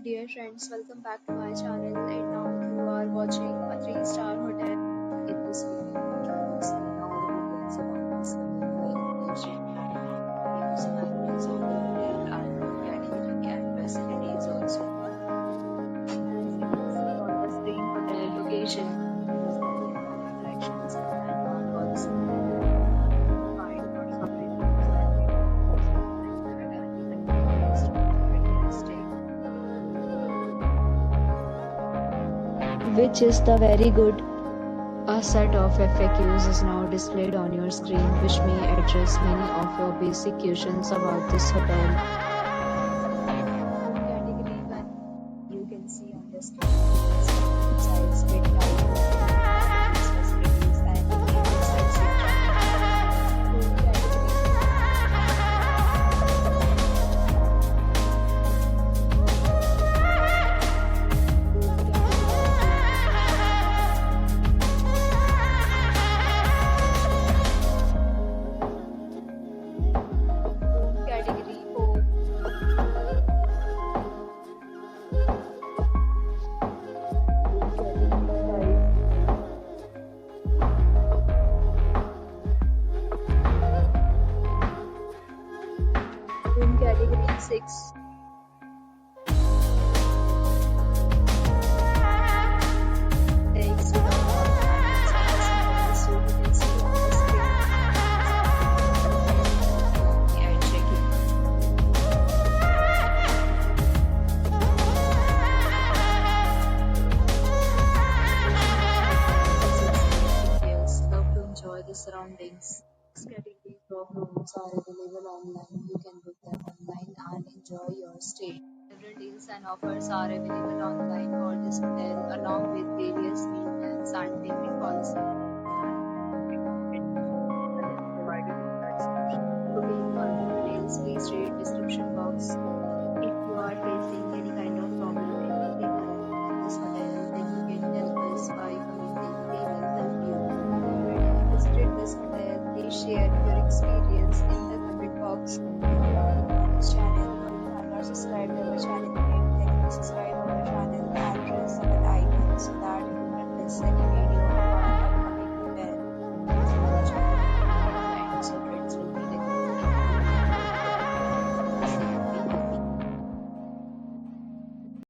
Dear friends, welcome back to my channel. And now you are watching a 3-star hotel. In this video, you will see all the details about this hotel, reviews and amenities of the hotel, and category and facilities also. As you can see on the screen, hotel location, attractions, and landmark also. Find lots of reviews and stay. Which is the very good. A set of FAQs is now displayed on your screen, which may address many of your basic questions about this hotel. Category 1. You can see on the screen size, bed type, facilities, and sightseeing. Room category. Category 4. Room category 6. Eggs without ornaments and symbols, so you can see on the screen. And check-in. Details. Love to enjoy the surroundings. This category of rooms are available online. You can book them online and enjoy your stay. Several deals and offers are available online for this hotel, along with various meal plans and payment policy. Booking or more details, please read description box. If you are facing any kind of problem in booking a room in this hotel, then you can help us by commenting. We will help you. If you already visited this hotel, please share your experience in the comment box. If you are new to this channel or you have not subscribed to our channel,